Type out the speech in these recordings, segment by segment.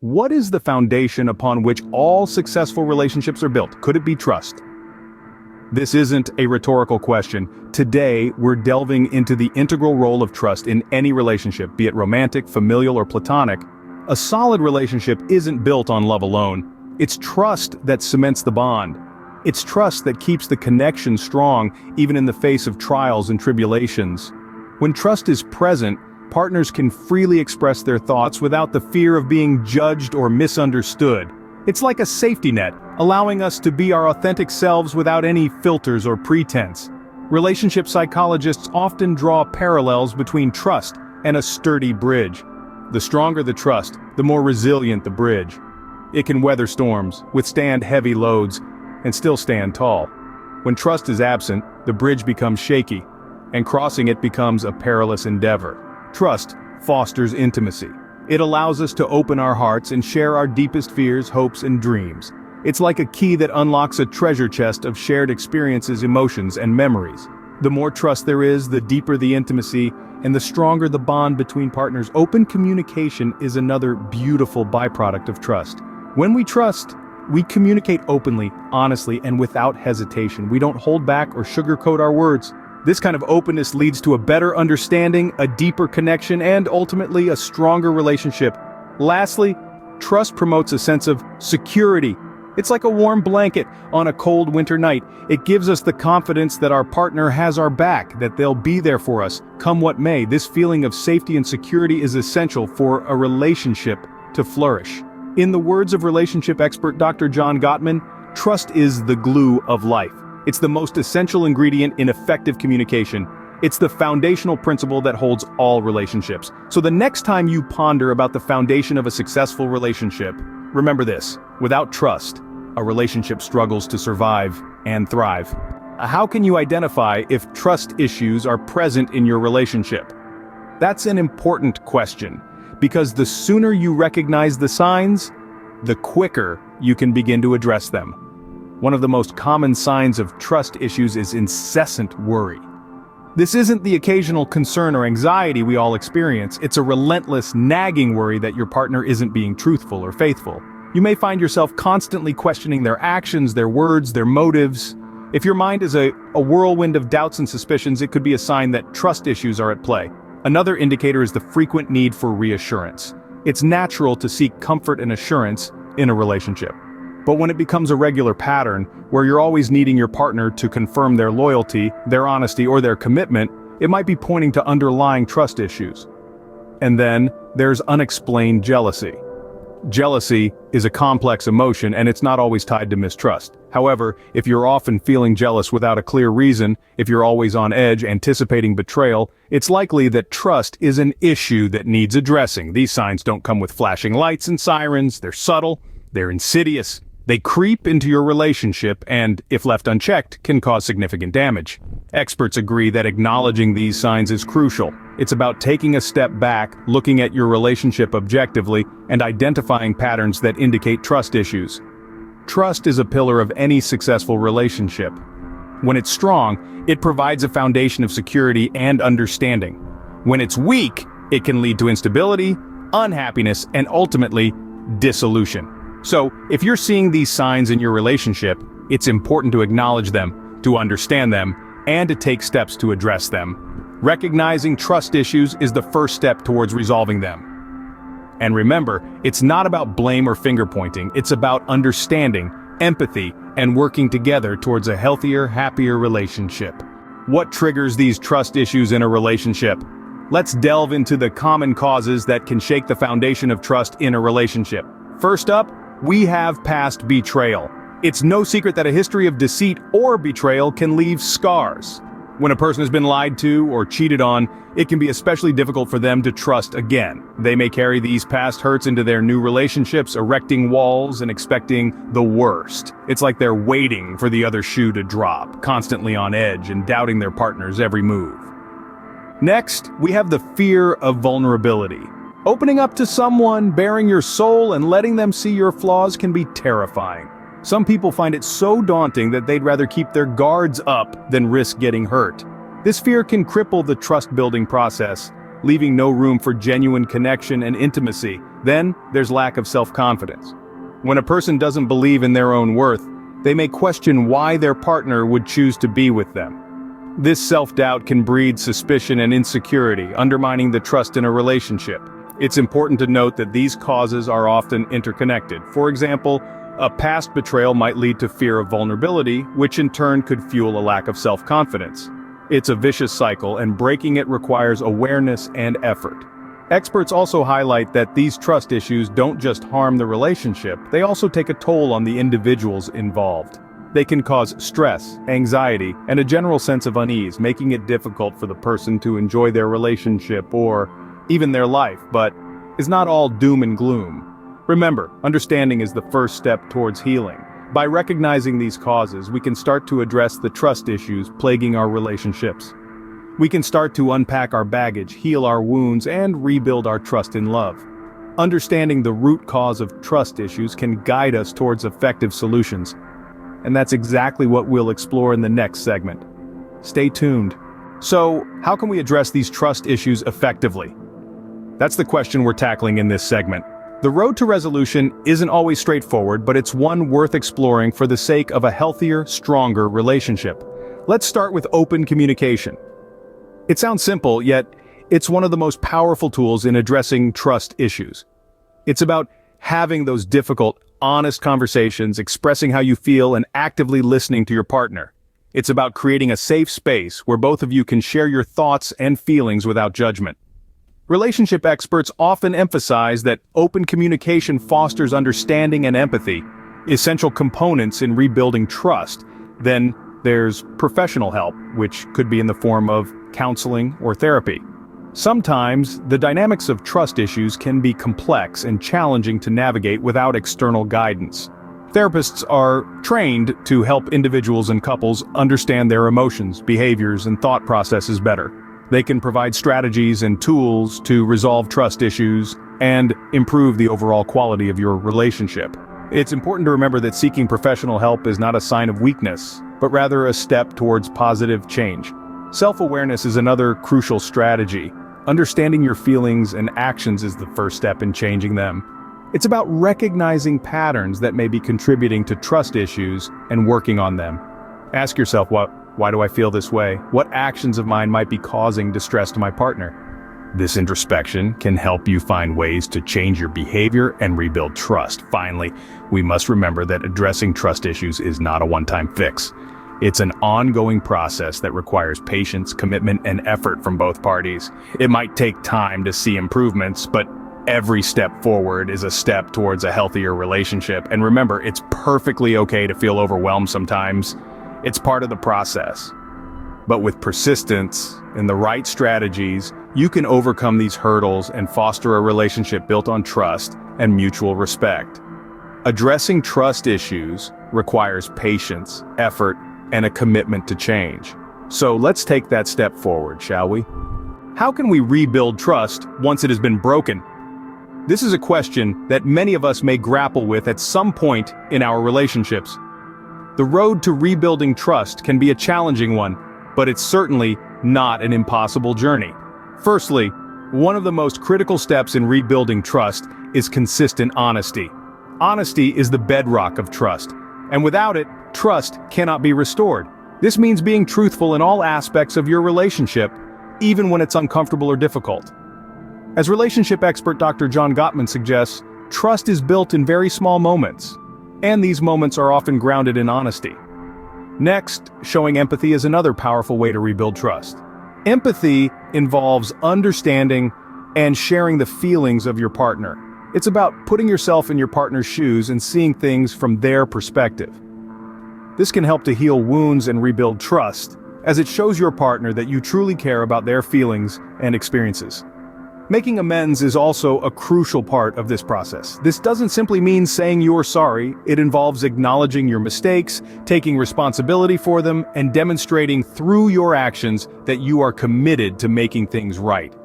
What is the foundation upon which all successful relationships are built? Could it be trust? This isn't a rhetorical question. Today, we're delving into the integral role of trust in any relationship, be it romantic, familial, or platonic. A solid relationship isn't built on love alone. It's trust that cements the bond. It's trust that keeps the connection strong, even in the face of trials and tribulations. When trust is present, partners can freely express their thoughts without the fear of being judged or misunderstood. It's like a safety net, allowing us to be our authentic selves without any filters or pretense. Relationship psychologists often draw parallels between trust and a sturdy bridge. The stronger the trust, the more resilient the bridge. It can weather storms, withstand heavy loads, and still stand tall. When trust is absent, the bridge becomes shaky, and crossing it becomes a perilous endeavor. Trust fosters intimacy. It allows us to open our hearts and share our deepest fears, hopes, and dreams. It's like a key that unlocks a treasure chest of shared experiences, emotions, and memories. The more trust there is, the deeper the intimacy, and the stronger the bond between partners. Open communication is another beautiful byproduct of trust. When we trust, we communicate openly, honestly, and without hesitation. We don't hold back or sugarcoat our words. This kind of openness leads to a better understanding, a deeper connection, and ultimately a stronger relationship. Lastly, trust promotes a sense of security. It's like a warm blanket on a cold winter night. It gives us the confidence that our partner has our back, that they'll be there for us, come what may. This feeling of safety and security is essential for a relationship to flourish. In the words of relationship expert Dr. John Gottman, trust is the glue of life. It's the most essential ingredient in effective communication. It's the foundational principle that holds all relationships. So the next time you ponder about the foundation of a successful relationship, remember this: without trust, a relationship struggles to survive and thrive. How can you identify if trust issues are present in your relationship? That's an important question, because the sooner you recognize the signs, the quicker you can begin to address them. One of the most common signs of trust issues is incessant worry. This isn't the occasional concern or anxiety we all experience. It's a relentless, nagging worry that your partner isn't being truthful or faithful. You may find yourself constantly questioning their actions, their words, their motives. If your mind is a whirlwind of doubts and suspicions, it could be a sign that trust issues are at play. Another indicator is the frequent need for reassurance. It's natural to seek comfort and assurance in a relationship. But when it becomes a regular pattern, where you're always needing your partner to confirm their loyalty, their honesty, or their commitment, it might be pointing to underlying trust issues. And then, there's unexplained jealousy. Jealousy is a complex emotion, and it's not always tied to mistrust. However, if you're often feeling jealous without a clear reason, if you're always on edge, anticipating betrayal, it's likely that trust is an issue that needs addressing. These signs don't come with flashing lights and sirens. They're subtle, they're insidious. They creep into your relationship and, if left unchecked, can cause significant damage. Experts agree that acknowledging these signs is crucial. It's about taking a step back, looking at your relationship objectively, and identifying patterns that indicate trust issues. Trust is a pillar of any successful relationship. When it's strong, it provides a foundation of security and understanding. When it's weak, it can lead to instability, unhappiness, and ultimately, dissolution. So, if you're seeing these signs in your relationship, it's important to acknowledge them, to understand them, and to take steps to address them. Recognizing trust issues is the first step towards resolving them. And remember, it's not about blame or finger-pointing, it's about understanding, empathy, and working together towards a healthier, happier relationship. What triggers these trust issues in a relationship? Let's delve into the common causes that can shake the foundation of trust in a relationship. First up, we have past betrayal. It's no secret that a history of deceit or betrayal can leave scars. When a person has been lied to or cheated on, it can be especially difficult for them to trust again. They may carry these past hurts into their new relationships, erecting walls and expecting the worst. It's like they're waiting for the other shoe to drop, constantly on edge and doubting their partner's every move. Next, we have the fear of vulnerability. Opening up to someone, baring your soul, and letting them see your flaws can be terrifying. Some people find it so daunting that they'd rather keep their guards up than risk getting hurt. This fear can cripple the trust-building process, leaving no room for genuine connection and intimacy. Then, there's lack of self-confidence. When a person doesn't believe in their own worth, they may question why their partner would choose to be with them. This self-doubt can breed suspicion and insecurity, undermining the trust in a relationship. It's important to note that these causes are often interconnected. For example, a past betrayal might lead to fear of vulnerability, which in turn could fuel a lack of self-confidence. It's a vicious cycle, and breaking it requires awareness and effort. Experts also highlight that these trust issues don't just harm the relationship, they also take a toll on the individuals involved. They can cause stress, anxiety, and a general sense of unease, making it difficult for the person to enjoy their relationship or even their life, but it's not all doom and gloom. Remember, understanding is the first step towards healing. By recognizing these causes, we can start to address the trust issues plaguing our relationships. We can start to unpack our baggage, heal our wounds, and rebuild our trust in love. Understanding the root cause of trust issues can guide us towards effective solutions. And that's exactly what we'll explore in the next segment. Stay tuned. So, how can we address these trust issues effectively? That's the question we're tackling in this segment. The road to resolution isn't always straightforward, but it's one worth exploring for the sake of a healthier, stronger relationship. Let's start with open communication. It sounds simple, yet it's one of the most powerful tools in addressing trust issues. It's about having those difficult, honest conversations, expressing how you feel, and actively listening to your partner. It's about creating a safe space where both of you can share your thoughts and feelings without judgment. Relationship experts often emphasize that open communication fosters understanding and empathy, essential components in rebuilding trust. Then there's professional help, which could be in the form of counseling or therapy. Sometimes, the dynamics of trust issues can be complex and challenging to navigate without external guidance. Therapists are trained to help individuals and couples understand their emotions, behaviors, and thought processes better. They can provide strategies and tools to resolve trust issues and improve the overall quality of your relationship. It's important to remember that seeking professional help is not a sign of weakness, but rather a step towards positive change. Self-awareness is another crucial strategy. Understanding your feelings and actions is the first step in changing them. It's about recognizing patterns that may be contributing to trust issues and working on them. Ask yourself, why do I feel this way? What actions of mine might be causing distress to my partner? This introspection can help you find ways to change your behavior and rebuild trust. Finally, we must remember that addressing trust issues is not a one-time fix. It's an ongoing process that requires patience, commitment, and effort from both parties. It might take time to see improvements, but every step forward is a step towards a healthier relationship. And remember, it's perfectly okay to feel overwhelmed sometimes. It's part of the process. But with persistence and the right strategies, you can overcome these hurdles and foster a relationship built on trust and mutual respect. Addressing trust issues requires patience, effort, and a commitment to change. So let's take that step forward, shall we? How can we rebuild trust once it has been broken? This is a question that many of us may grapple with at some point in our relationships. The road to rebuilding trust can be a challenging one, but it's certainly not an impossible journey. Firstly, one of the most critical steps in rebuilding trust is consistent honesty. Honesty is the bedrock of trust, and without it, trust cannot be restored. This means being truthful in all aspects of your relationship, even when it's uncomfortable or difficult. As relationship expert Dr. John Gottman suggests, trust is built in very small moments, and these moments are often grounded in honesty. Next, showing empathy is another powerful way to rebuild trust. Empathy involves understanding and sharing the feelings of your partner. It's about putting yourself in your partner's shoes and seeing things from their perspective. This can help to heal wounds and rebuild trust, as it shows your partner that you truly care about their feelings and experiences. Making amends is also a crucial part of this process. This doesn't simply mean saying you're sorry, it involves acknowledging your mistakes, taking responsibility for them, and demonstrating through your actions that you are committed to making things right.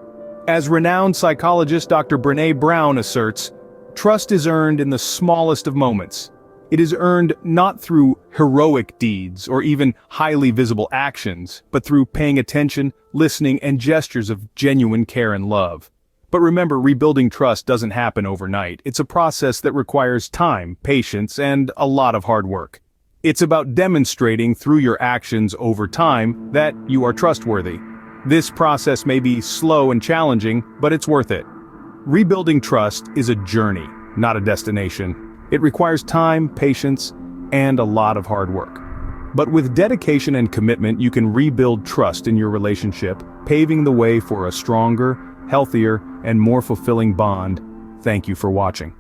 As renowned psychologist Dr. Brené Brown asserts, trust is earned in the smallest of moments. It is earned not through heroic deeds or even highly visible actions, but through paying attention, listening, and gestures of genuine care and love. But remember, rebuilding trust doesn't happen overnight. It's a process that requires time, patience, and a lot of hard work. It's about demonstrating through your actions over time that you are trustworthy. This process may be slow and challenging, but it's worth it. Rebuilding trust is a journey, not a destination. It requires time, patience, and a lot of hard work. But with dedication and commitment, you can rebuild trust in your relationship, paving the way for a stronger, healthier, and more fulfilling bond. Thank you for watching.